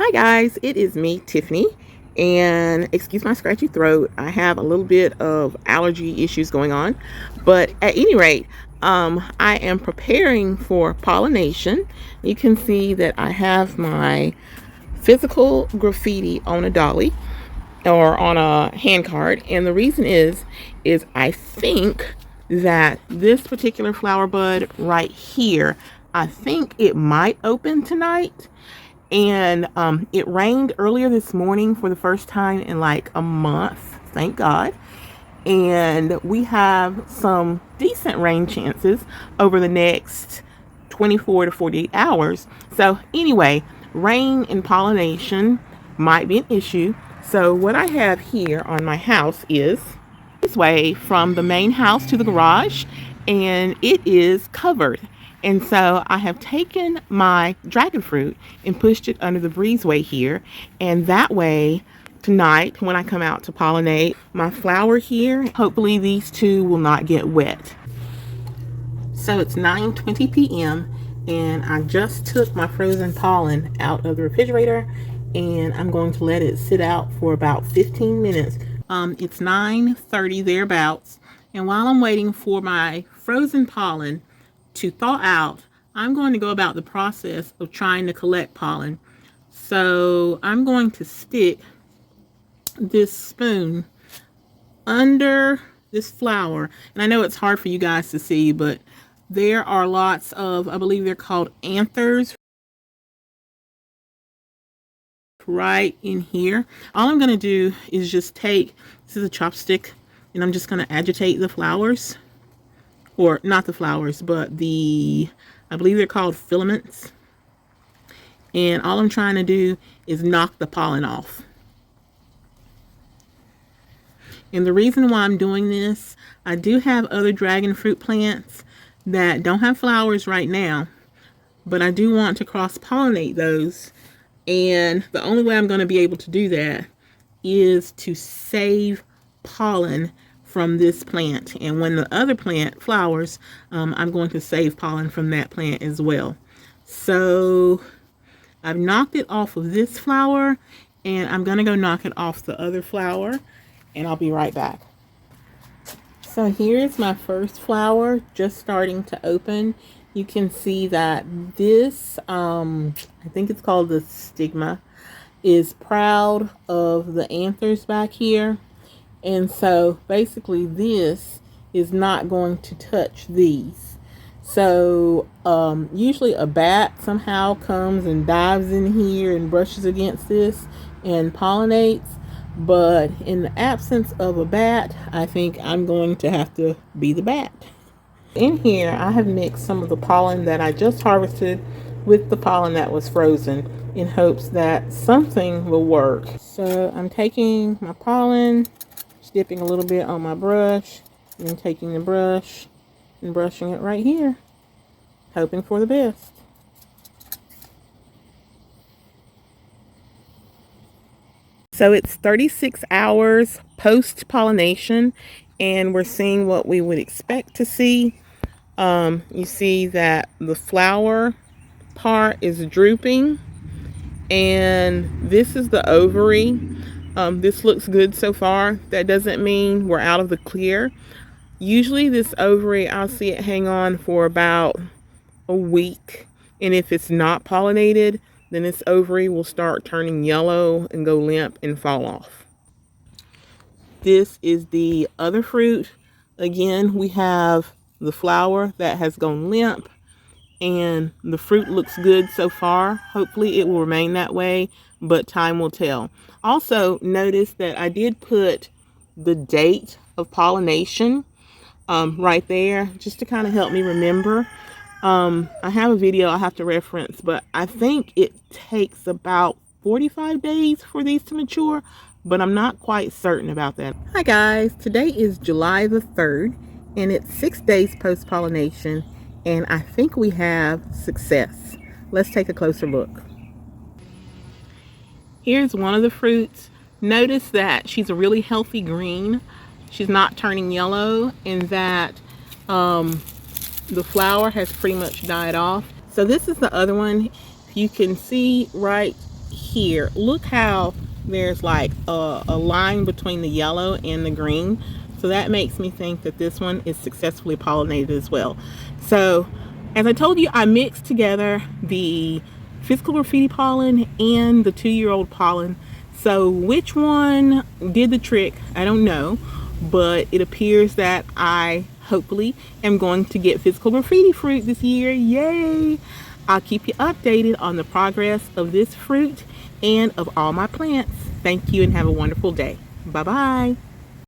Hi guys, it is me, Tiffany, and excuse my scratchy throat. I have a little bit of allergy issues going on, but at any rate, I am preparing for pollination. You can see that I have my physical graffiti on a dolly or on a hand card, and the reason is I think that this particular flower bud right here, I think it might open tonight. And it rained earlier this morning for the first time in like a month, thank God. And we have some decent rain chances over the next 24 to 48 hours. So anyway, rain and pollination might be an issue. So what I have here on my house is this way from the main house to the garage, and it is covered. And so I have taken my dragon fruit and pushed it under the breezeway here. And that way, tonight, when I come out to pollinate my flower here, hopefully these two will not get wet. So it's 9:20 p.m. and I just took my frozen pollen out of the refrigerator, and I'm going to let it sit out for about 15 minutes. It's 9:30 thereabouts. And while I'm waiting for my frozen pollen to thaw out, I'm going to go about the process of trying to collect pollen. So I'm going to stick this spoon under this flower, and I know it's hard for you guys to see, but there are lots of, I believe they're called anthers, right in here. All I'm going to do is just take, this is a chopstick, and I'm just going to agitate the flowers. Or not the flowers, but I believe they're called filaments. And all I'm trying to do is knock the pollen off. And the reason why I'm doing this, I do have other dragon fruit plants that don't have flowers right now, but I do want to cross-pollinate those. And the only way I'm going to be able to do that is to save pollen from this plant. And when the other plant flowers, I'm going to save pollen from that plant as well. So I've knocked it off of this flower, and I'm going to go knock it off the other flower, and I'll be right back. So here's my first flower just starting to open. You can see that this, I think it's called the stigma, is proud of the anthers back here. And so basically this is not going to touch these. So usually a bat somehow comes and dives in here and brushes against this and pollinates. But in the absence of a bat, I think I'm going to have to be the bat. In here, I have mixed some of the pollen that I just harvested with the pollen that was frozen in hopes that something will work. So I'm taking my pollen, dipping a little bit on my brush, and then taking the brush and brushing it right here, hoping for the best. So it's 36 hours post-pollination, and we're seeing what we would expect to see. You see that the flower part is drooping, and this is the ovary. This looks good so far. That doesn't mean we're out of the clear. Usually this ovary, I'll see it hang on for about a week. And if it's not pollinated, then this ovary will start turning yellow and go limp and fall off. This is the other fruit. Again, we have the flower that has gone limp, and the fruit looks good so far. Hopefully it will remain that way, but time will tell. Also, notice that I did put the date of pollination right there, just to kind of help me remember. I have a video I have to reference, but I think it takes about 45 days for these to mature, but I'm not quite certain about that. Hi guys, today is July the 3rd, and it's 6 days post-pollination, and I think we have success. Let's take a closer look. Here's one of the fruits. Notice that she's a really healthy green. She's not turning yellow, and that the flower has pretty much died off. So this is the other one. You can see right here, look how there's like a line between the yellow and the green. So that makes me think that this one is successfully pollinated as well. So as I told you, I mixed together the physical graffiti pollen and the 2-year-old pollen. So which one did the trick? I don't know, but it appears that I hopefully am going to get physical graffiti fruit this year. Yay! I'll keep you updated on the progress of this fruit and of all my plants. Thank you and have a wonderful day. Bye bye.